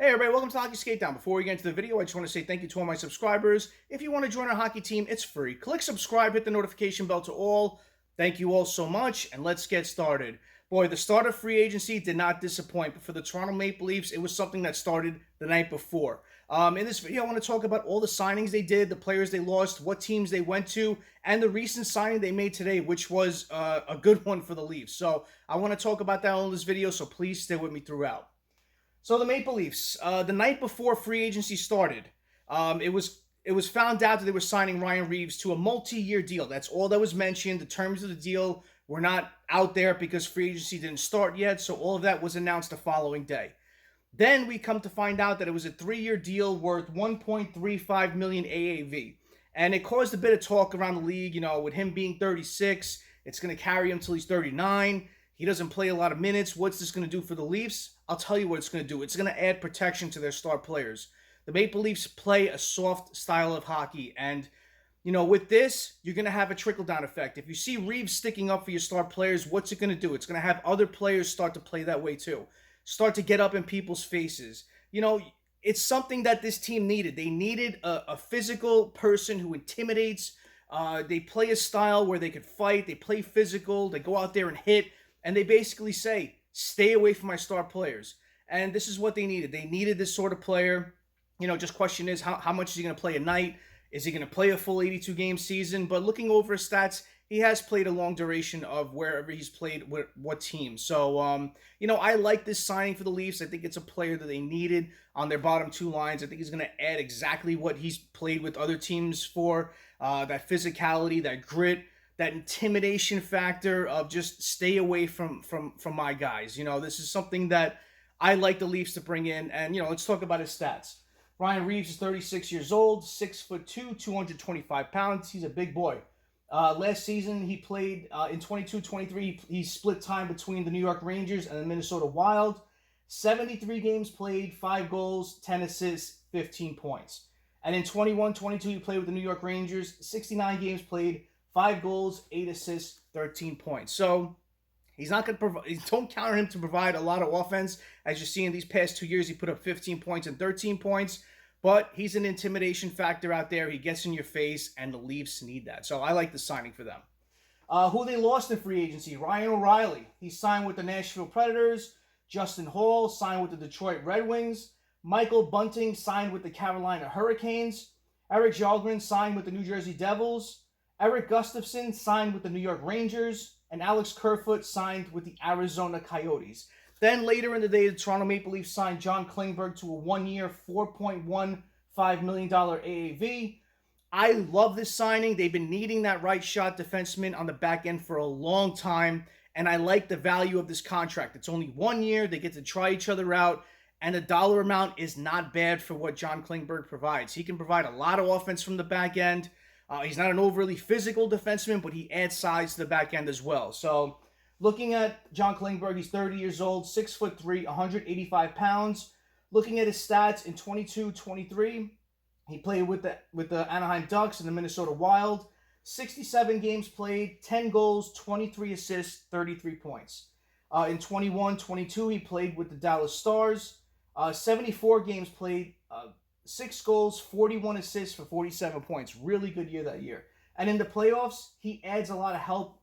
Hey everybody, welcome to Hockey Skatedown. Before we get into the video, I just want to say thank you to all my subscribers. If you want to join our hockey team, it's free. Click subscribe, hit the notification bell to all. Thank you all so much, and let's get started. Boy, the start of free agency did not disappoint, but for the Toronto Maple Leafs, it was something that started the night before. In this video, I want to talk about all the signings they did, the players they lost, what teams they went to, and the recent signing they made today, which was a good one for the Leafs. So I want to talk about that in this video, so please stay with me throughout. So the Maple Leafs, the night before free agency started, it was found out that they were signing Ryan Reaves to a multi-year deal. That's all that was mentioned. The terms of the deal were not out there because free agency didn't start yet, so all of that was announced the following day. Then we come to find out that it was a 3-year deal worth $1.35 million AAV. And it caused a bit of talk around the league, with him being 36, it's going to carry him until he's 39. He doesn't play a lot of minutes. What's this going to do for the Leafs? I'll tell you what it's going to do. It's going to add protection to their star players. The Maple Leafs play a soft style of hockey. And, with this, you're going to have a trickle-down effect. If you see Reaves sticking up for your star players, what's it going to do? It's going to have other players start to play that way too. Start to get up in people's faces. It's something that this team needed. They needed a physical person who intimidates. They play a style where they could fight. They play physical. They go out there and hit. And they basically say, stay away from my star players. And this is what they needed. They needed this sort of player. Just question is, how much is he going to play a night? Is he going to play a full 82-game season? But looking over his stats, he has played a long duration of wherever he's played, what team. So, I like this signing for the Leafs. I think it's a player that they needed on their bottom two lines. I think he's going to add exactly what he's played with other teams for, that physicality, that grit, that intimidation factor of just stay away from my guys. This is something that I like the Leafs to bring in. And, let's talk about his stats. Ryan Reaves is 36 years old, 6'2", 225 pounds. He's a big boy. Last season, he played in 22-23. He split time between the New York Rangers and the Minnesota Wild. 73 games played, 5 goals, 10 assists, 15 points. And in 21-22, he played with the New York Rangers. 69 games played, 5 goals, 8 assists, 13 points. So he's not going to provide. Don't count on him to provide a lot of offense. As you see in these past 2 years, he put up 15 points and 13 points. But he's an intimidation factor out there. He gets in your face, and the Leafs need that. So I like the signing for them. Who they lost in free agency? Ryan O'Reilly. He signed with the Nashville Predators. Justin Holl signed with the Detroit Red Wings. Michael Bunting signed with the Carolina Hurricanes. Erik Kallgren signed with the New Jersey Devils. Erik Gustafsson signed with the New York Rangers, and Alex Kerfoot signed with the Arizona Coyotes. Then later in the day, the Toronto Maple Leafs signed John Klingberg to a 1-year, $4.15 million AAV. I love this signing. They've been needing that right shot defenseman on the back end for a long time, and I like the value of this contract. It's only 1 year. They get to try each other out, and the dollar amount is not bad for what John Klingberg provides. He can provide a lot of offense from the back end. He's not an overly physical defenseman, but he adds size to the back end as well. So, looking at John Klingberg, he's 30 years old, 6'3", 185 pounds. Looking at his stats in 22-23, he played with the Anaheim Ducks and the Minnesota Wild. 67 games played, 10 goals, 23 assists, 33 points. In 21-22, he played with the Dallas Stars. 74 games played, 6 goals, 41 assists for 47 points. Really good year that year. And in the playoffs, he adds a lot of help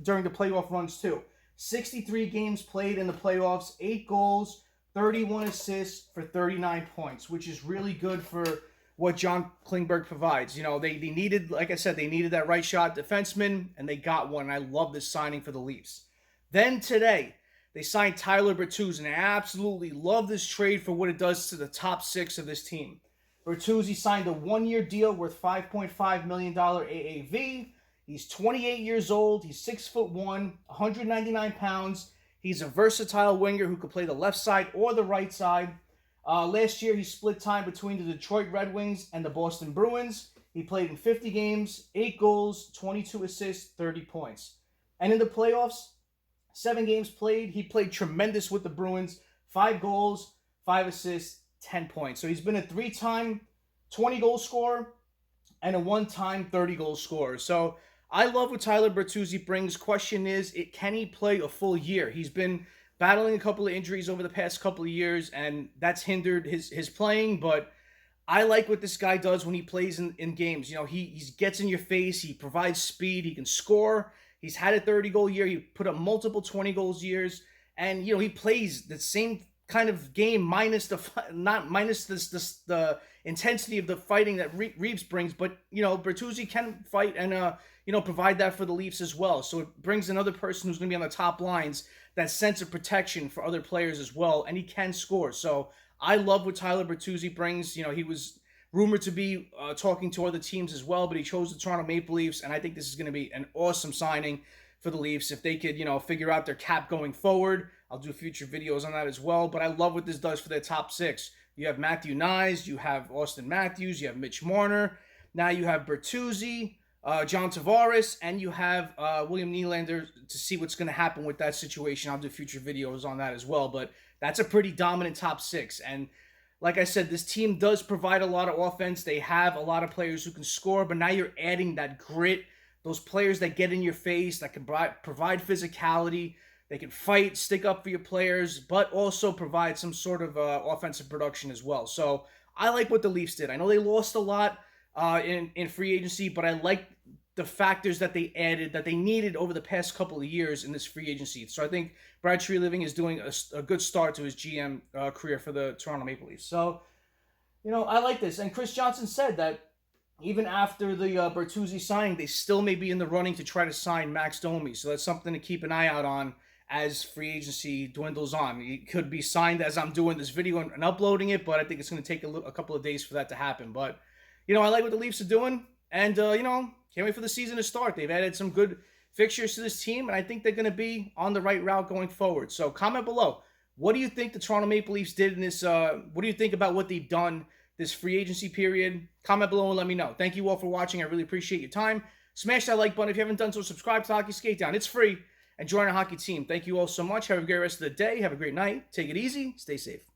during the playoff runs too. 63 games played in the playoffs, 8 goals, 31 assists for 39 points, which is really good for what John Klingberg provides. They needed, like I said, they needed that right shot defenseman, and they got one. And I love this signing for the Leafs. Then today, they signed Tyler Bertuzzi, and I absolutely love this trade for what it does to the top 6 of this team. Bertuzzi signed a 1-year deal worth $5.5 million AAV. He's 28 years old. He's 6'1", 199 pounds. He's a versatile winger who could play the left side or the right side. Last year, he split time between the Detroit Red Wings and the Boston Bruins. He played in 50 games, 8 goals, 22 assists, 30 points. And in the playoffs, 7 games played. He played tremendous with the Bruins. 5 goals, 5 assists, 10 points. So he's been a 3-time 20-goal scorer and a 1-time 30-goal scorer. So I love what Tyler Bertuzzi brings. Question is, can he play a full year? He's been battling a couple of injuries over the past couple of years, and that's hindered his playing, but I like what this guy does when he plays in games. You know, he gets in your face, he provides speed, he can score. He's had a 30-goal year, he put up multiple 20-goals years, and you know, he plays the same kind of game minus the intensity of the fighting that Reaves brings, but you know, Bertuzzi can fight and you know, provide that for the Leafs as well. So it brings another person who's going to be on the top lines, that sense of protection for other players as well, and he can score. So I love what Tyler Bertuzzi brings. You know, he was rumored to be talking to other teams as well, but he chose the Toronto Maple Leafs, and I think this is going to be an awesome signing for the Leafs. If they could, you know, figure out their cap going forward, I'll do future videos on that as well. But I love what this does for their top six. You have Matthew Knies, you have Auston Matthews, you have Mitch Marner. Now you have Bertuzzi, John Tavares, and you have William Nylander to see what's going to happen with that situation. I'll do future videos on that as well. But that's a pretty dominant top six. And like I said, this team does provide a lot of offense. They have a lot of players who can score, but now you're adding that grit, those players that get in your face, that can provide physicality. They can fight, stick up for your players, but also provide some sort of offensive production as well. So I like what the Leafs did. I know they lost a lot in free agency, but I like the factors that they added that they needed over the past couple of years in this free agency. So I think Brad Treliving is doing a good start to his GM career for the Toronto Maple Leafs. So, you know, I like this. And Chris Johnson said that even after the Bertuzzi signing, they still may be in the running to try to sign Max Domi. So that's something to keep an eye out on as free agency dwindles on. It could be signed as I'm doing this video and uploading it, but I think it's going to take a couple of days for that to happen. But, you know, I like what the Leafs are doing. And, you know, can't wait for the season to start. They've added some good fixtures to this team, and I think they're going to be on the right route going forward. So comment below. What do you think the Toronto Maple Leafs did in this? What do you think about what they've done this free agency period? Comment below and let me know. Thank you all for watching. I really appreciate your time. Smash that like button if you haven't done so. Subscribe to Hockey Skatedown. It's free. And join our hockey team. Thank you all so much. Have a great rest of the day. Have a great night. Take it easy. Stay safe.